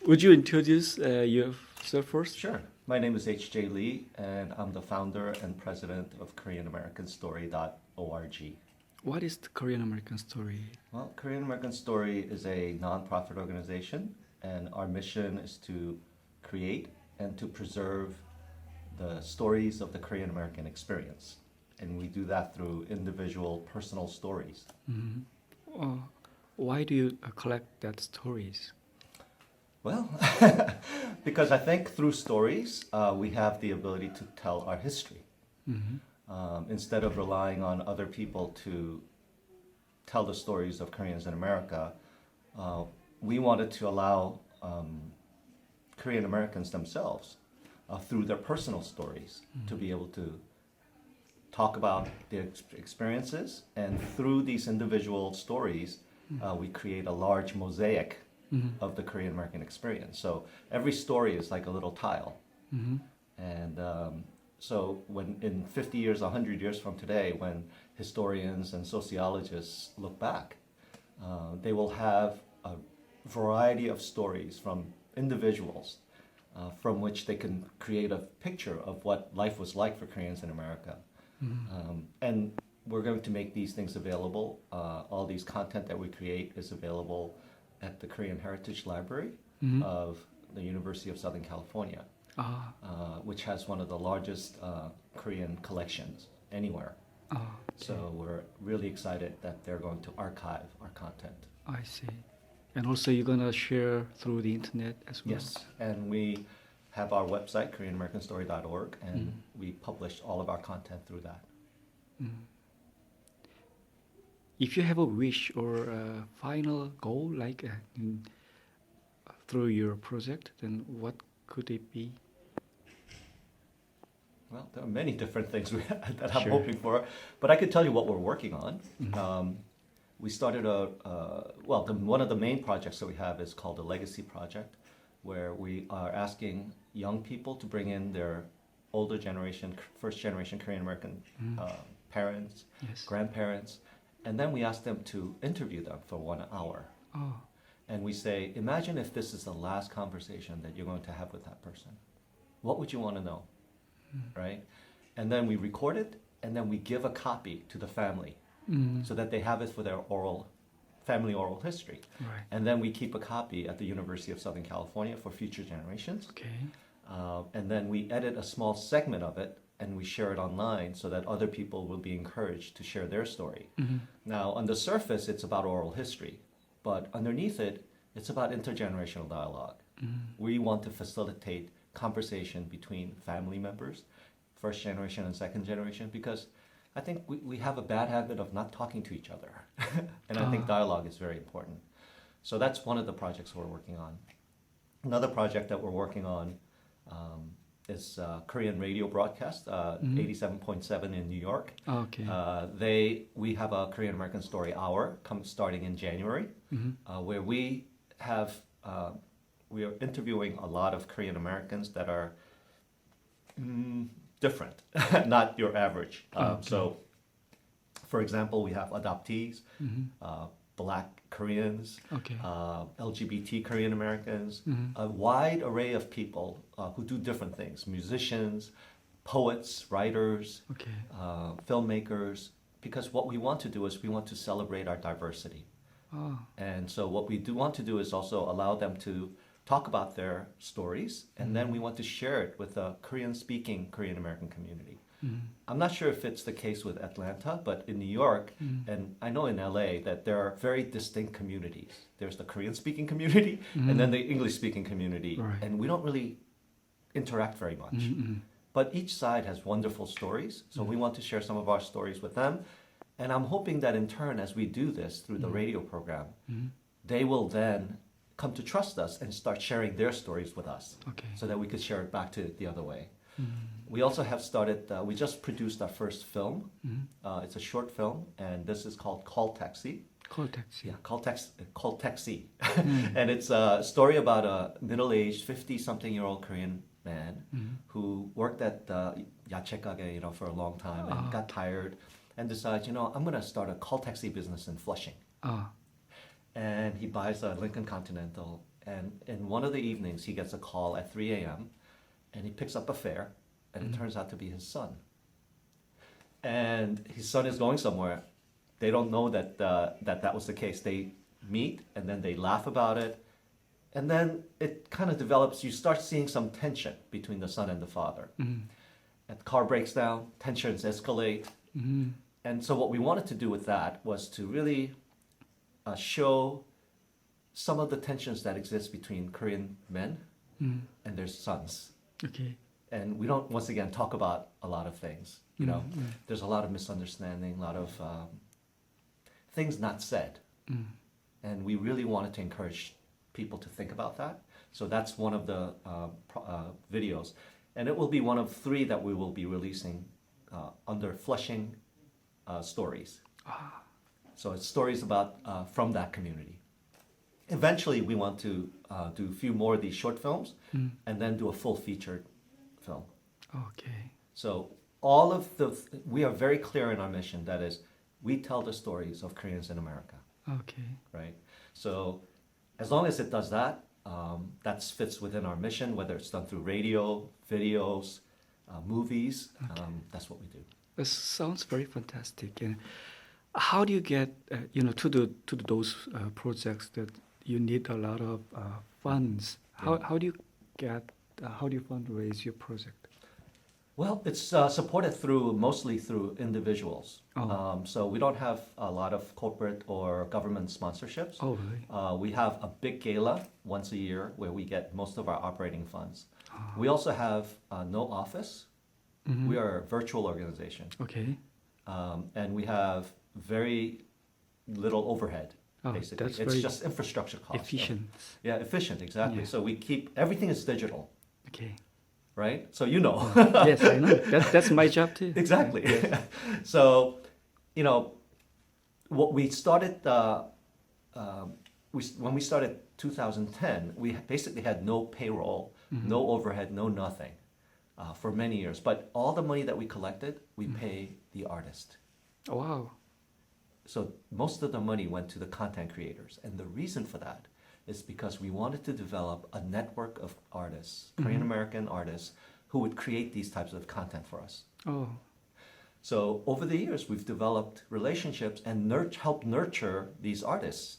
Would you introduce yourself first? Sure. My name is H.J. Lee, and I'm the founder and president of KoreanAmericanStory.org. What is the Korean American story? Well, Korean American Story is a nonprofit organization, and our mission is to create and to preserve the stories of the Korean American experience. And we do that through individual personal stories. Why do you collect that stories? Well, because I think through stories, we have the ability to tell our history. Instead of relying on other people to tell the stories of Koreans in America, we wanted to allow Korean Americans themselves, through their personal stories, to be able to talk about their experiences. And through these individual stories, we create a large mosaic of the Korean American experience. So every story is like a little tile. And so when in 50 years, 100 years from today, when historians and sociologists look back, they will have a variety of stories from individuals from which they can create a picture of what life was like for Koreans in America. And we're going to make these things available. All these content that we create is available at the Korean Heritage Library of the University of Southern California, which has one of the largest Korean collections anywhere. Okay. So we're really excited that they're going to archive our content. I see. And also you're going to share through the internet as well? Yes, and we have our website, KoreanAmericanStory.org, and we publish all of our content through that. If you have a wish or a final goal, like through your project, then what could it be? Well, there are many different things that I'm Sure. hoping for, but I could tell you what we're working on. We started one of the main projects that we have is called the Legacy Project, where we are asking young people to bring in their older generation, first generation Korean American parents, Yes. grandparents, and then we ask them to interview them for 1 hour. Oh, And we say, imagine if this is the last conversation that you're going to have with that person. What would you want to know? Right? And then we record it, and then we give a copy to the family so that they have it for their family oral history. right. And then we keep a copy at the University of Southern California for future generations. Okay. And then we edit a small segment of it and we share it online so that other people will be encouraged to share their story. Now, on the surface, it's about oral history, but underneath it, it's about intergenerational dialogue. We want to facilitate conversation between family members, first generation and second generation, because I think we have a bad habit of not talking to each other. And I think dialogue is very important. So that's one of the projects we're working on. Another project that we're working on is Korean radio broadcast, 87.7 in New York. Okay. We have a Korean American Story Hour starting in January, where we are interviewing a lot of Korean Americans that are different, not your average. So, for example, we have adoptees, Black Koreans, Okay. LGBT Korean Americans, a wide array of people who do different things, musicians, poets, writers, Okay. Filmmakers, because what we want to do is we want to celebrate our diversity. Oh, And so what we do want to do is also allow them to talk about their stories, and then we want to share it with the Korean-speaking Korean American community. I'm not sure if it's the case with Atlanta, but in New York, and I know in LA, that there are very distinct communities. There's the Korean-speaking community, and then the English-speaking community, Right. and we don't really interact very much. But each side has wonderful stories, so we want to share some of our stories with them. And I'm hoping that in turn, as we do this through the radio program, they will then come to trust us and start sharing their stories with us, okay. so that we could share it back to the other way. We also have started, we just produced our first film. It's a short film, and this is called Call Taxi. Call taxi. Yeah, Call Taxi. And it's a story about a middle-aged, 50-something-year-old Korean man who worked at yache kage, for a long time and got tired and decides, I'm going to start a call taxi business in Flushing. Ah, And he buys a Lincoln Continental And in one of the evenings, he gets a call at 3 a.m. and he picks up a fare, and it turns out to be his son. And his son is going somewhere. They don't know that that was the case. They meet, and then they laugh about it. And then it kind of develops, you start seeing some tension between the son and the father. And the car breaks down, tensions escalate. And so what we wanted to do with that was to really show some of the tensions that exist between Korean men and their sons. Okay. And we don't, once again, talk about a lot of things. You know, there's a lot of misunderstanding, a lot of things not said. And we really wanted to encourage people to think about that. So that's one of the videos. And it will be one of 3 that we will be releasing under Flushing Stories. So it's stories about from that community. Eventually, we want to do a few more of these short films and then do a full featured film. Okay. So all of we are very clear in our mission. That is, we tell the stories of Koreans in America. Okay. Right? So as long as it does that, that fits within our mission, whether it's done through radio, videos, movies, that's what we do. It sounds very fantastic. And how do you get, to those projects that you need a lot of funds? How do you fundraise your project? Well, it's supported mostly through individuals. So we don't have a lot of corporate or government sponsorships. Oh, really? We have a big gala once a year where we get most of our operating funds. We also have no office. We are a virtual organization. Okay. And we have very little overhead, basically. That's It's very just infrastructure costs. efficient. Yeah, efficient, exactly. Yeah. So we keep, everything is digital, Okay. right? So you know. Yes, I know. That's my job too. Exactly. So, what we started, when we started 2010, we basically had no payroll, no overhead, no nothing for many years. But all the money that we collected, we pay the artist. Oh, wow. So most of the money went to the content creators. And the reason for that is because we wanted to develop a network of artists, Korean American artists, who would create these types of content for us. Oh, So over the years, we've developed relationships and helped nurture these artists.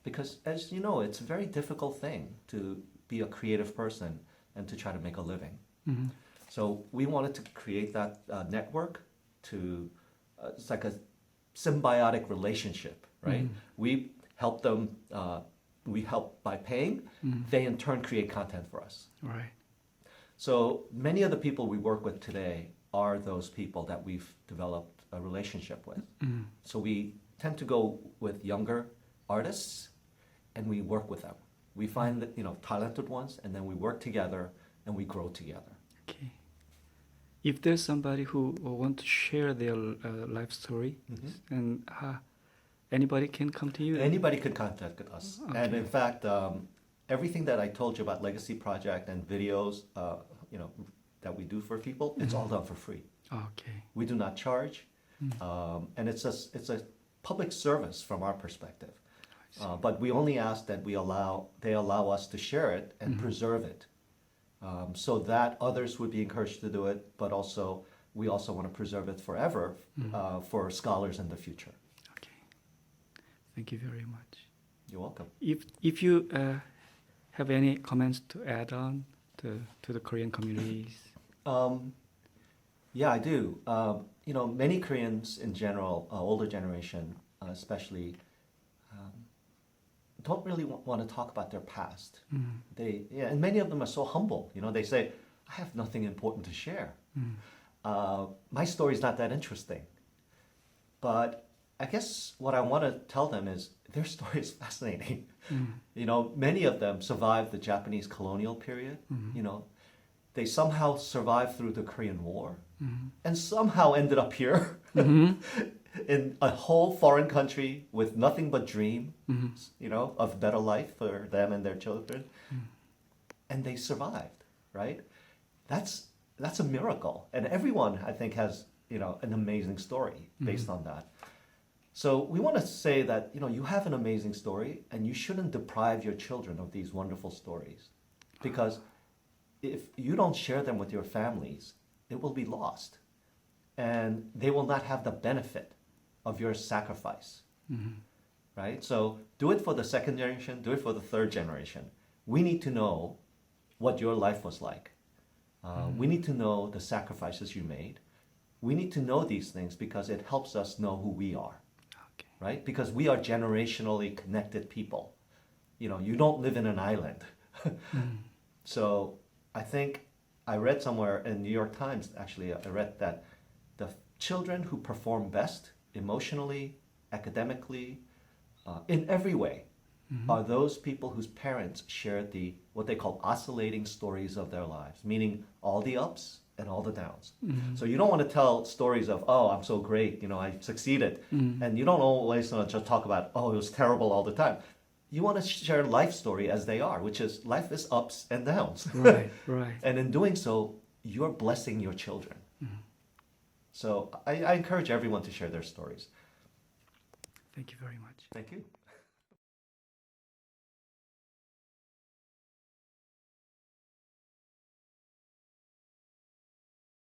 Because as you know, it's a very difficult thing to be a creative person and to try to make a living. So we wanted to create that network to, it's like a symbiotic relationship, right? We help them, we help by paying, they in turn create content for us. right. So many of the people we work with today are those people that we've developed a relationship with. So we tend to go with younger artists and we work with them. We find that, talented ones, and then we work together and we grow together. Okay. If there's somebody who want to share their life story, and anybody can come to you? Anybody could contact us. Okay. And in fact, everything that I told you about Legacy Project and videos, that we do for people, it's all done for free. Okay. We do not charge, and it's a public service from our perspective. But we only ask that they allow us to share it and preserve it, so that others would be encouraged to do it. But also, we also want to preserve it forever for scholars in the future. Okay. Thank you very much. You're welcome. If you have any comments to add on to the Korean communities? Yeah, I do. Many Koreans in general, older generation especially, don't really want to talk about their past. And many of them are so humble. They say, I have nothing important to share. My story's not that interesting. But I guess what I want to tell them is their story is fascinating. Many of them survived the Japanese colonial period. They somehow survived through the Korean War and somehow ended up here in a whole foreign country with nothing but dream, of better life for them and their children. And they survived, right? That's a miracle. And everyone, I think, has, an amazing story based on that. So we want to say that, you know, you have an amazing story and you shouldn't deprive your children of these wonderful stories. Because if you don't share them with your families, it will be lost. And they will not have the benefit of your sacrifice. Right? So do it for the second generation, do it for the third generation. We need to know what your life was like. We need to know the sacrifices you made. We need to know these things because it helps us know who we are. Okay. Right? Because we are generationally connected people. You know, you don't live in an island. So I think I read somewhere in New York Times, actually, I read that the children who perform best emotionally, academically, in every way, are those people whose parents share the what they call oscillating stories of their lives, meaning all the ups and all the downs. So you don't want to tell stories of, oh, I'm so great, you know, I succeeded. And you don't always want to just talk about, oh, it was terrible all the time. You want to share life story as they are, which is life is ups and downs. Right, right. And in doing so, you're blessing your children. So I encourage everyone to share their stories. Thank you very much. Thank you.